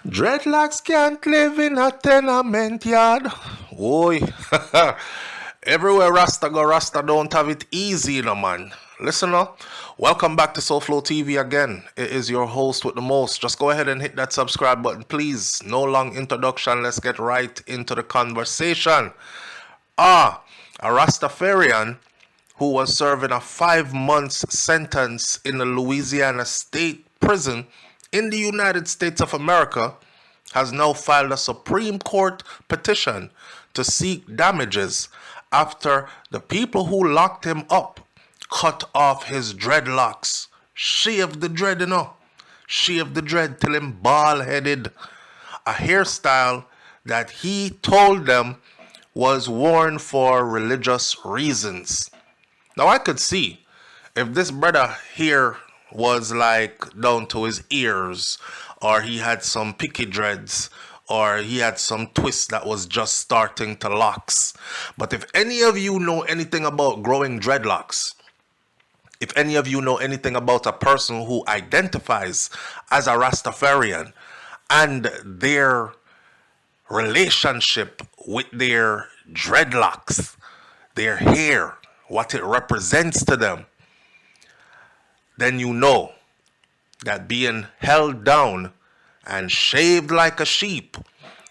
Dreadlocks can't live in a tenement yard. Oi. Everywhere Rasta go, Rasta don't have it easy, no man. Listen up. Welcome back to SouFLoTV again. It is your host with the most. Just go ahead and hit that subscribe button, please. No long introduction. Let's get right into the conversation. A Rastafarian who was serving a 5 month sentence in a Louisiana state prison in the United States of America has now filed a Supreme Court petition to seek damages after the people who locked him up cut off his dreadlocks. Shaved the dread, you know. Shaved the dread till him bald-headed. A hairstyle that he told them was worn for religious reasons. Now I could see if this brother here was like down to his ears, or he had some picky dreads, or he had some twist that was just starting to locks. But if any of you know anything about growing dreadlocks, if any of you know anything about a person who identifies as a Rastafarian and their relationship with their dreadlocks, their hair, what it represents to them, then you know that being held down and shaved like a sheep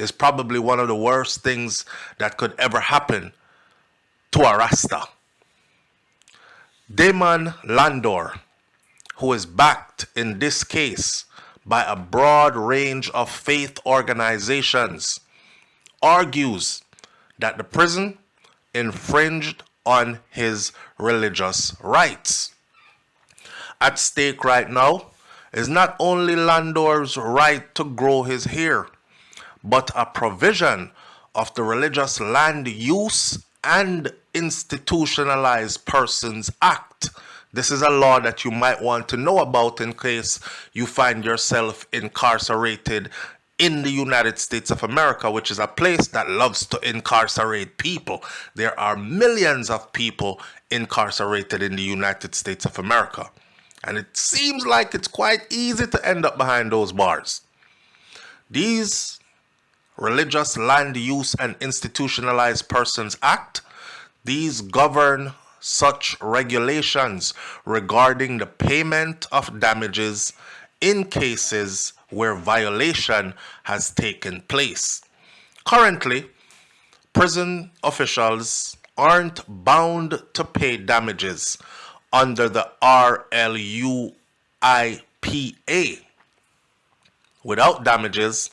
is probably one of the worst things that could ever happen to a Rasta. Damon Landor, who is backed in this case by a broad range of faith organizations, argues that the prison infringed on his religious rights. At stake right now is not only Landor's right to grow his hair, but a provision of the Religious Land Use and Institutionalized Persons Act. This is a law that you might want to know about in case you find yourself incarcerated in the United States of America, which is a place that loves to incarcerate people. There are millions of people incarcerated in the United States of America. And it seems like it's quite easy to end up behind those bars. These Religious Land Use and Institutionalized Persons Act, these govern such regulations regarding the payment of damages in cases where violation has taken place. Currently, prison officials aren't bound to pay damages under the RLUIPA. Without damages,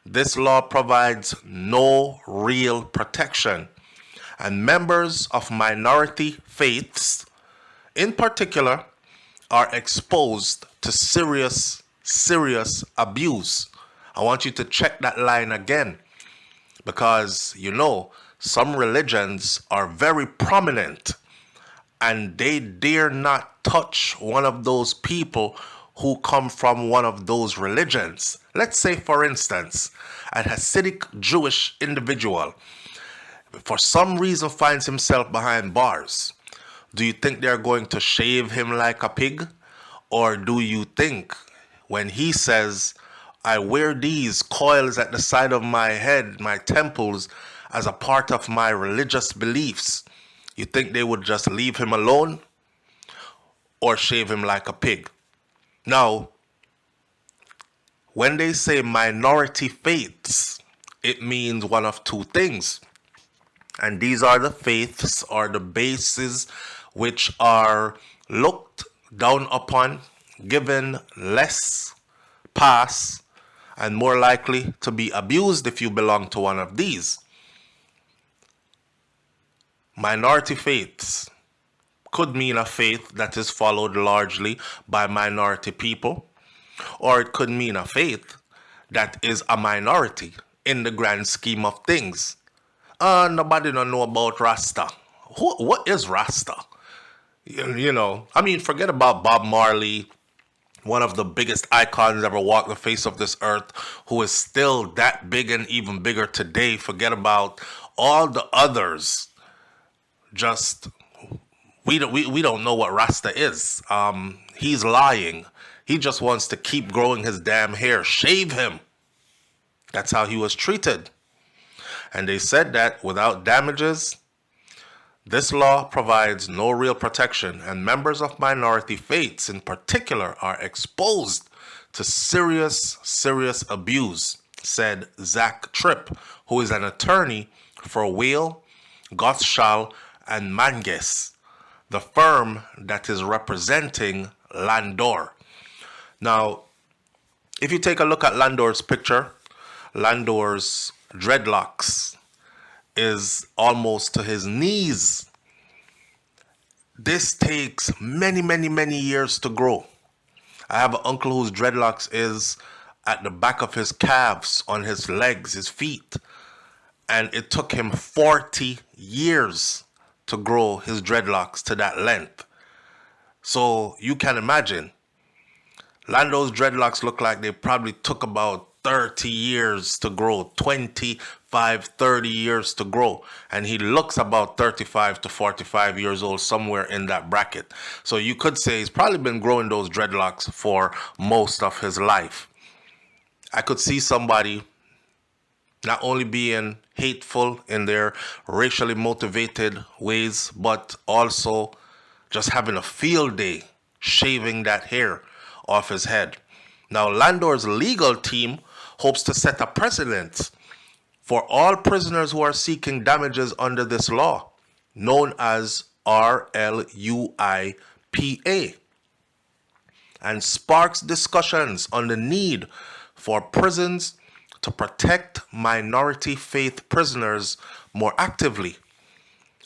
this law provides no real protection, and members of minority faiths, in particular, are exposed to serious abuse. I want you to check that line again, because some religions are very prominent and they dare not touch one of those people who come from one of those religions. Let's say, for instance, a Hasidic Jewish individual for some reason finds himself behind bars. Do you think they're going to shave him like a pig? Or do you think when he says, I wear these coils at the side of my head, my temples, as a part of my religious beliefs, you think they would just leave him alone or shave him like a pig? Now, when they say minority faiths, it means one of two things. And these are the faiths or the bases which are looked down upon, given less pass, and more likely to be abused if you belong to one of these. Minority faiths could mean a faith that is followed largely by minority people, or it could mean a faith that is a minority in the grand scheme of things. Nobody don't know about Rasta. What is Rasta? Forget about Bob Marley, one of the biggest icons ever walked the face of this earth, who is still that big and even bigger today. Forget about all the others. We don't know what Rasta is. He's lying. He just wants to keep growing his damn hair. Shave him. That's how he was treated. And they said that without damages, this law provides no real protection, and members of minority faiths in particular are exposed to serious abuse, said Zach Tripp, who is an attorney for Whale, Gottschall, and Manges, the firm that is representing Landor. Now, if you take a look at Landor's picture, Landor's dreadlocks is almost to his knees. This takes many years to grow. I have an uncle whose dreadlocks is at the back of his calves, on his legs, his feet. And it took him 40 years to grow his dreadlocks to that length. So you can imagine, Lando's dreadlocks look like they probably took about 30 years to grow, 25, 30 years to grow. And he looks about 35 to 45 years old, somewhere in that bracket. So you could say he's probably been growing those dreadlocks for most of his life. I could see somebody not only being hateful in their racially motivated ways, but also just having a field day shaving that hair off his head. Now, Landor's legal team hopes to set a precedent for all prisoners who are seeking damages under this law, known as RLUIPA, and sparks discussions on the need for prisons to protect minority faith prisoners more actively.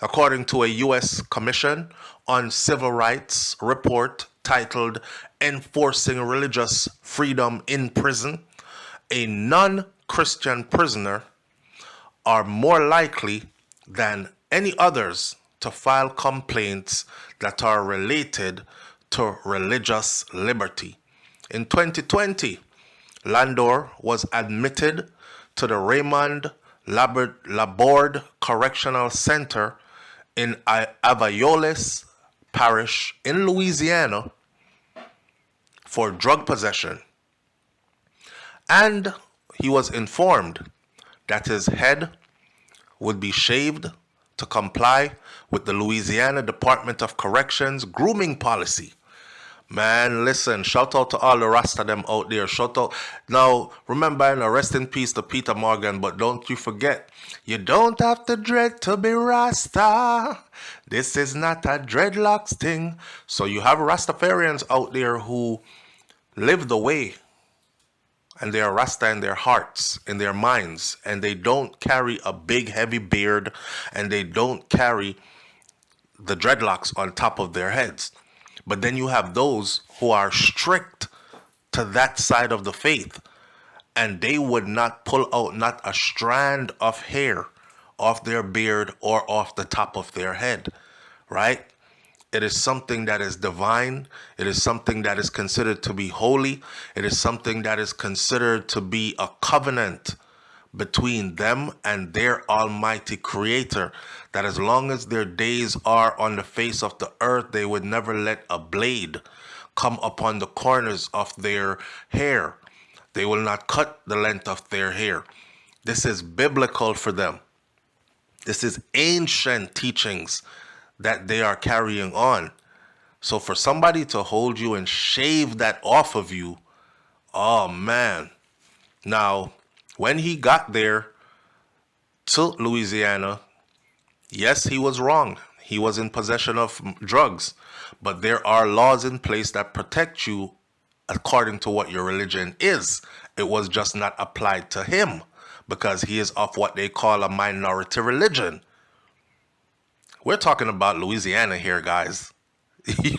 According to a U.S. Commission on Civil Rights report titled Enforcing Religious Freedom in Prison, a non-Christian prisoner are more likely than any others to file complaints that are related to religious liberty. In 2020, Landor was admitted to the Raymond Laborde Correctional Center in Avioles Parish in Louisiana for drug possession. And he was informed that his head would be shaved to comply with the Louisiana Department of Corrections grooming policy. Man, listen, shout out to all the Rasta them out there. Shout out. Now, remember, rest in peace to Peter Morgan, but don't you forget, you don't have to dread to be Rasta. This is not a dreadlocks thing. So you have Rastafarians out there who live the way, and they are Rasta in their hearts, in their minds, and they don't carry a big heavy beard, and they don't carry the dreadlocks on top of their heads. But then you have those who are strict to that side of the faith, and they would not pull out not a strand of hair off their beard or off the top of their head, right? It is something that is divine. It is something that is considered to be holy. It is something that is considered to be a covenant between them and their almighty creator, that as long as their days are on the face of the earth, they would never let a blade come upon the corners of their hair. They will not cut the length of their hair. This is biblical for them. This is ancient teachings that they are carrying on. So for somebody to hold you and shave that off of you, oh man. Now, when he got there to Louisiana, yes, he was wrong. He was in possession of drugs. But there are laws in place that protect you according to what your religion is. It was just not applied to him because he is of what they call a minority religion. We're talking about Louisiana here, guys.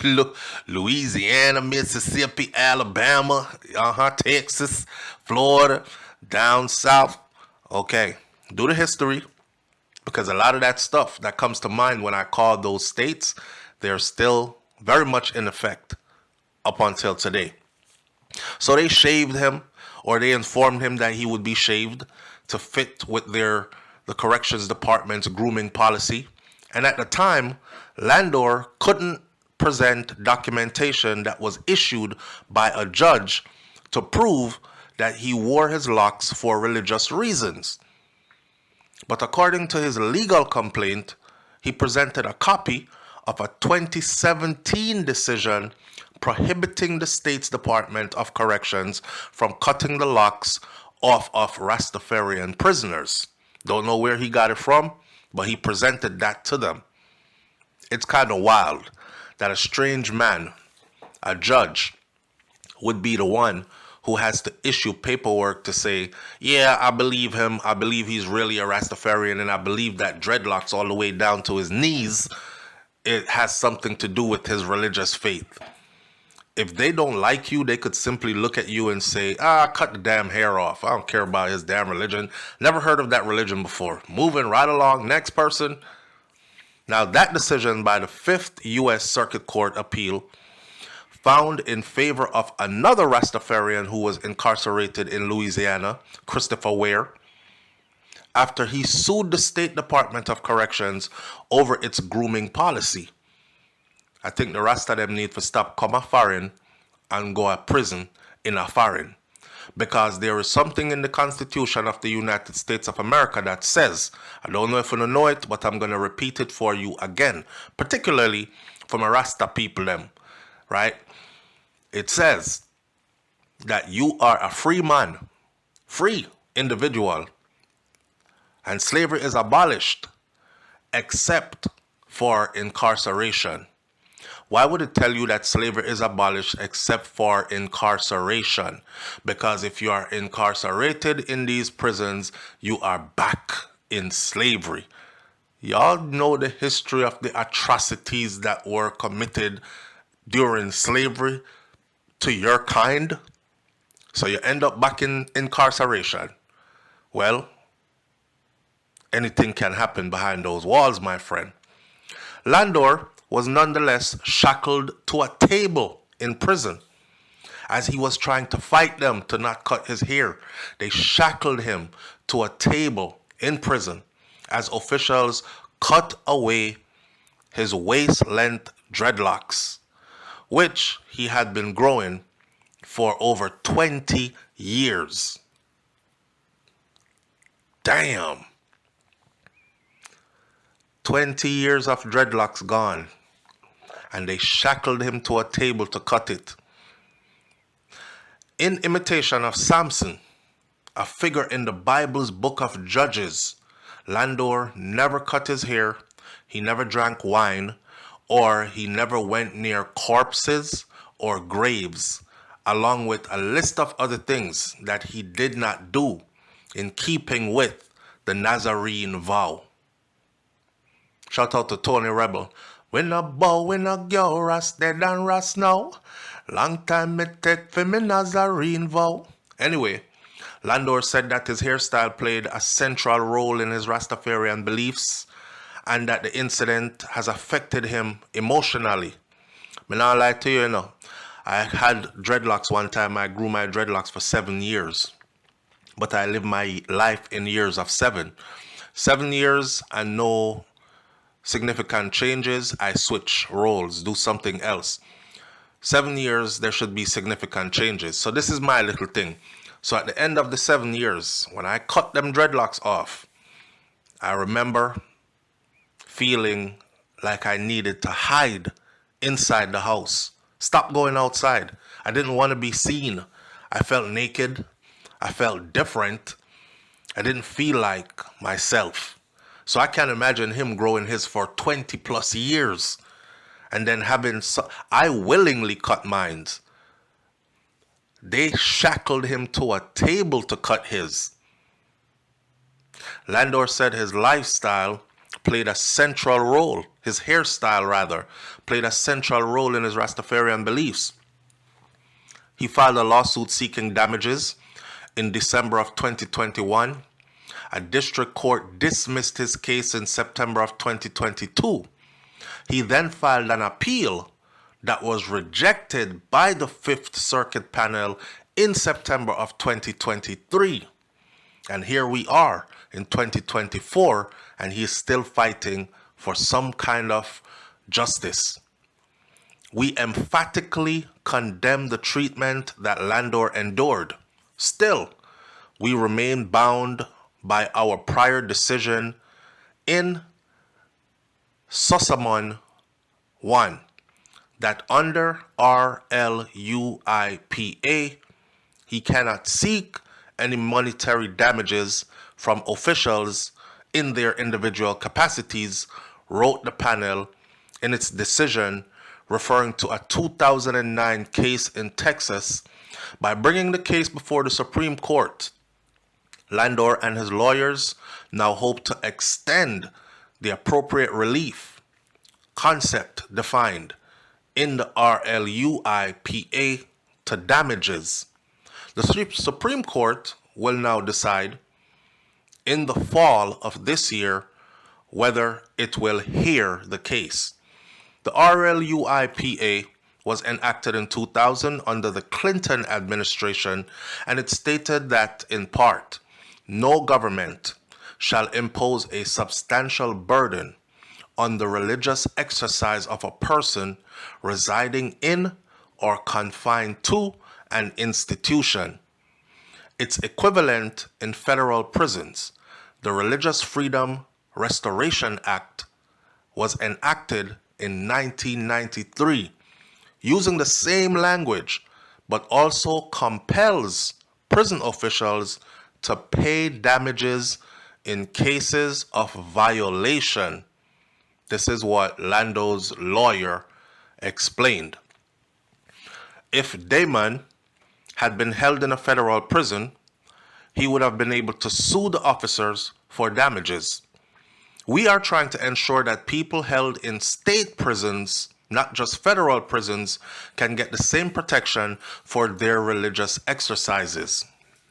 Look, Louisiana, Mississippi, Alabama, Texas, Florida, down south. Okay, do the history, because a lot of that stuff that comes to mind when I call those states, they're still very much in effect up until today. So they shaved him, or they informed him that he would be shaved to fit with the corrections department's grooming policy. And at the time, Landor couldn't present documentation that was issued by a judge to prove that he wore his locks for religious reasons. But according to his legal complaint, he presented a copy of a 2017 decision prohibiting the state's Department of Corrections from cutting the locks off of Rastafarian prisoners. Don't know where he got it from, but he presented that to them. It's kind of wild that a strange man, a judge, would be the one who has to issue paperwork to say, yeah, I believe him, I believe he's really a Rastafarian, and I believe that dreadlocks all the way down to his knees, it has something to do with his religious faith. If they don't like you, they could simply look at you and say, cut the damn hair off. I don't care about his damn religion. Never heard of that religion before. Moving right along, next person. Now, that decision by the 5th U.S. Circuit Court appeal found in favor of another Rastafarian who was incarcerated in Louisiana, Christopher Ware, after he sued the State Department of Corrections over its grooming policy. I think the Rasta them need to stop come a foreign and go a prison in a foreign. Because there is something in the Constitution of the United States of America that says, I don't know if you know it, but I'm going to repeat it for you again, particularly from a Rasta people them, right? It says that you are a free man, free individual, and slavery is abolished except for incarceration. Why would it tell you that slavery is abolished except for incarceration? Because if you are incarcerated in these prisons, you are back in slavery. Y'all know the history of the atrocities that were committed during slavery to your kind, so you end up back in incarceration. Well, anything can happen behind those walls, my friend. Landor was nonetheless shackled to a table in prison as he was trying to fight them to not cut his hair. They shackled him to a table in prison as officials cut away his waist-length dreadlocks, which he had been growing for over 20 years. Damn. 20 years of dreadlocks gone. And they shackled him to a table to cut it. In imitation of Samson, a figure in the Bible's book of Judges, Landor never cut his hair, he never drank wine, or he never went near corpses or graves, along with a list of other things that he did not do in keeping with the Nazarene vow. Shout out to Tony Rebel. When a bow, when a girl, Ras dead and Ras now. Long time me take for me Nazarene vow. Anyway, Landor said that his hairstyle played a central role in his Rastafarian beliefs and that the incident has affected him emotionally. Me not lie to you, you know. I had dreadlocks one time. I grew my dreadlocks for 7 years. But I lived my life in years of 7. 7 years and no significant changes. I switch roles, do something else. 7 years, there should be significant changes. So this is my little thing. So at the end of the 7 years, when I cut them dreadlocks off, I remember feeling like I needed to hide inside the house. Stop going outside. I didn't want to be seen. I felt naked. I felt different. I didn't feel like myself. So I can't imagine him growing his for 20 plus years and then having... I willingly cut mine. They shackled him to a table to cut his. Landor said his lifestyle played a central role, his hairstyle rather, played a central role in his Rastafarian beliefs. He filed a lawsuit seeking damages in December of 2021. A district court dismissed his case in September of 2022. He then filed an appeal that was rejected by the 5th Circuit panel in September of 2023. And here we are in 2024, and he is still fighting for some kind of justice. We emphatically condemn the treatment that Landor endured. Still, we remain bound by our prior decision in Rastaman 1 that under RLUIPA, he cannot seek any monetary damages from officials in their individual capacities, wrote the panel in its decision referring to a 2009 case in Texas. By bringing the case before the Supreme Court, Landor and his lawyers now hope to extend the appropriate relief concept defined in the RLUIPA to damages. The Supreme Court will now decide in the fall of this year whether it will hear the case. The RLUIPA was enacted in 2000 under the Clinton administration, and it stated that, in part, no government shall impose a substantial burden on the religious exercise of a person residing in or confined to an institution. Its equivalent in federal prisons, the Religious Freedom Restoration Act, was enacted in 1993 using the same language, but also compels prison officials to pay damages in cases of violation. This is what Landor's lawyer explained. If Damon had been held in a federal prison, he would have been able to sue the officers for damages. We are trying to ensure that people held in state prisons, not just federal prisons, can get the same protection for their religious exercises.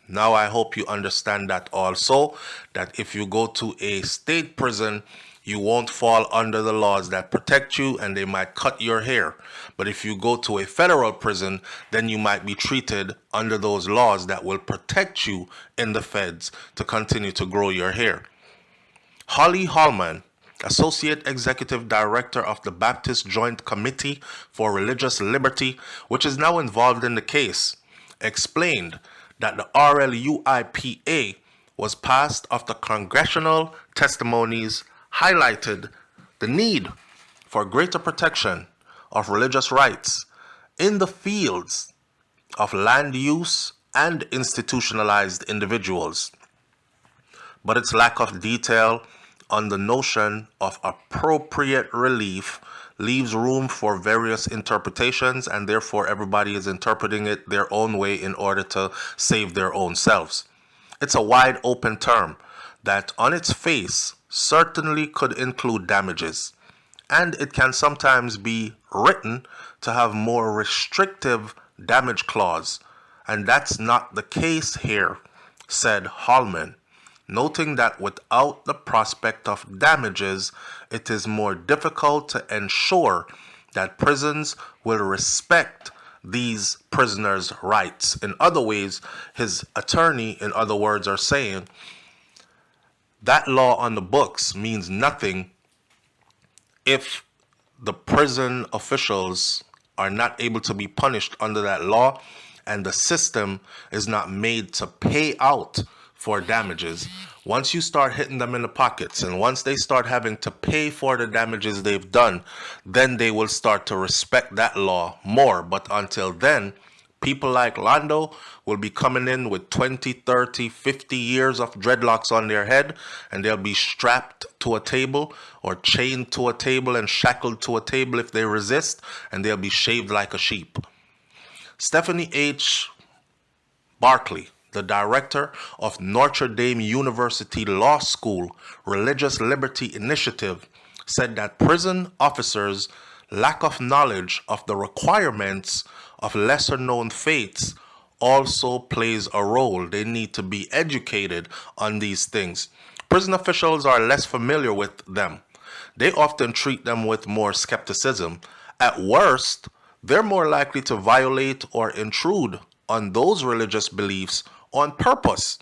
Now I hope you understand that also, that if you go to a state prison, you won't fall under the laws that protect you and they might cut your hair. But if you go to a federal prison, then you might be treated under those laws that will protect you in the feds to continue to grow your hair. Holly Hallman, Associate Executive Director of the Baptist Joint Committee for Religious Liberty, which is now involved in the case, explained that the RLUIPA was passed after congressional testimonies highlighted the need for greater protection of religious rights in the fields of land use and institutionalized individuals. But its lack of detail on the notion of appropriate relief leaves room for various interpretations, and therefore everybody is interpreting it their own way in order to save their own selves. It's a wide open term that on its face certainly could include damages, and it can sometimes be written to have more restrictive damage clause, and that's not the case here, said Hallman, noting that without the prospect of damages, it is more difficult to ensure that prisons will respect these prisoners' rights. In other ways, his attorney, in other words, are saying that law on the books means nothing if the prison officials are not able to be punished under that law and the system is not made to pay out for damages. Once you start hitting them in the pockets and once they start having to pay for the damages they've done, then they will start to respect that law more. But until then, people like Landor will be coming in with 20, 30, 50 years of dreadlocks on their head, and they'll be strapped to a table or chained to a table and shackled to a table if they resist, and they'll be shaved like a sheep. Stephanie H. Barkley, the director of Notre Dame University Law School Religious Liberty Initiative, said that prison officers' lack of knowledge of the requirements of lesser-known faiths also plays a role. They need to be educated on these things. Prison officials are less familiar with them. They often treat them with more skepticism. At worst, they're more likely to violate or intrude on those religious beliefs on purpose.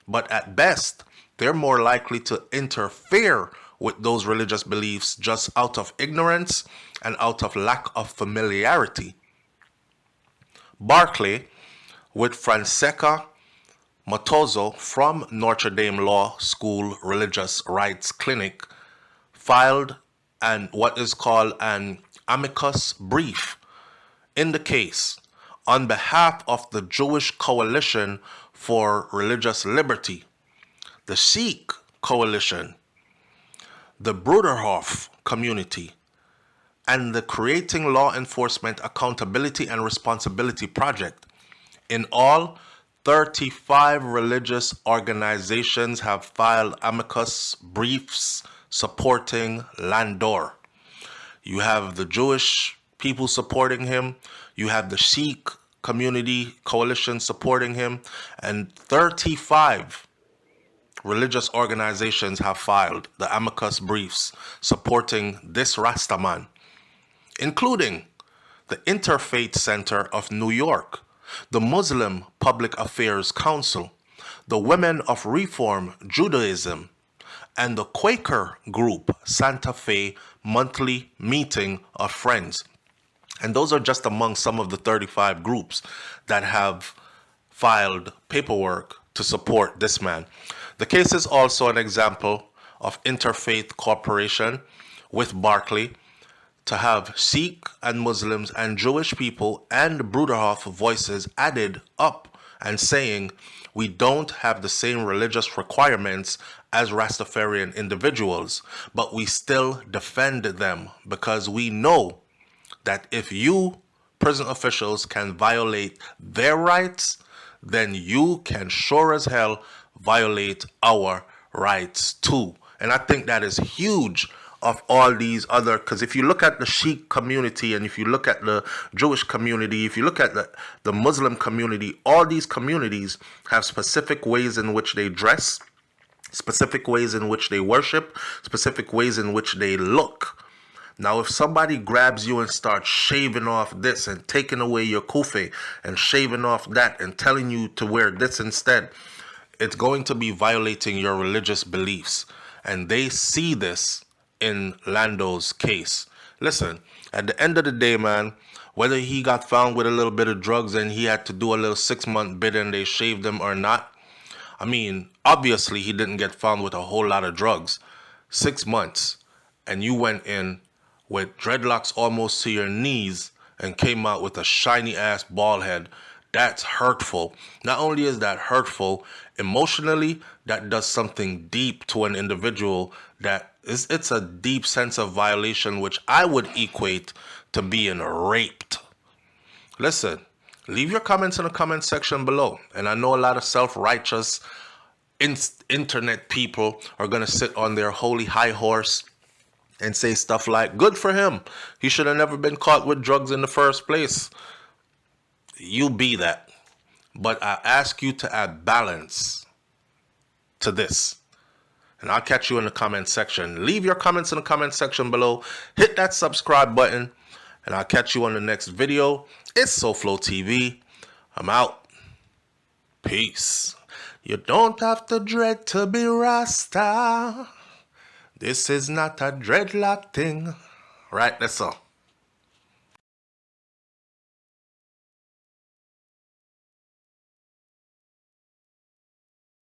But at best, they're more likely to interfere with those religious beliefs just out of ignorance and out of lack of familiarity. Barclay, with Francesca Matozo from Notre Dame Law School Religious Rights Clinic filed what is called an amicus brief in the case on behalf of the Jewish Coalition for Religious Liberty, the Sikh Coalition, the Bruderhof community, and the Creating Law Enforcement Accountability and Responsibility Project. In all, 35 religious organizations have filed amicus briefs supporting Landor. You have the Jewish people supporting him, you have the Sikh community coalition supporting him, and 35 religious organizations have filed the amicus briefs supporting this Rastaman, including the Interfaith Center of New York, the Muslim Public Affairs Council, the Women of Reform Judaism, and the Quaker group Santa Fe Monthly Meeting of Friends. And those are just among some of the 35 groups that have filed paperwork to support this man. The case is also an example of interfaith cooperation with Barclay to have Sikh and Muslims and Jewish people and Bruderhof voices added up and saying we don't have the same religious requirements as Rastafarian individuals, but we still defend them because we know that if you, prison officials, can violate their rights, then you can sure as hell violate our rights too. And I think that is huge of all these other, because if you look at the Sikh community and if you look at the Jewish community, if you look at the Muslim community, all these communities have specific ways in which they dress, specific ways in which they worship, specific ways in which they look. Now, if somebody grabs you and starts shaving off this and taking away your kufi and shaving off that and telling you to wear this instead, it's going to be violating your religious beliefs. And they see this in Lando's case. Listen, at the end of the day, man, whether he got found with a little bit of drugs and he had to do a little 6-month bid and they shaved him or not, I mean, obviously he didn't get found with a whole lot of drugs. 6 months, and you went in with dreadlocks almost to your knees and came out with a shiny ass bald head. That's hurtful. Not only is that hurtful, emotionally, that does something deep to an individual. It's a deep sense of violation, which I would equate to being raped. Listen, leave your comments in the comment section below. And I know a lot of self-righteous internet people are going to sit on their holy high horse and say stuff like, good for him, he should have never been caught with drugs in the first place. You be that. But I ask you to add balance to this. And I'll catch you in the comment section. Leave your comments in the comment section below. Hit that subscribe button. And I'll catch you on the next video. It's SouFLoTV. I'm out. Peace. You don't have to dread to be Rasta. This is not a dreadlock thing. Right, that's all.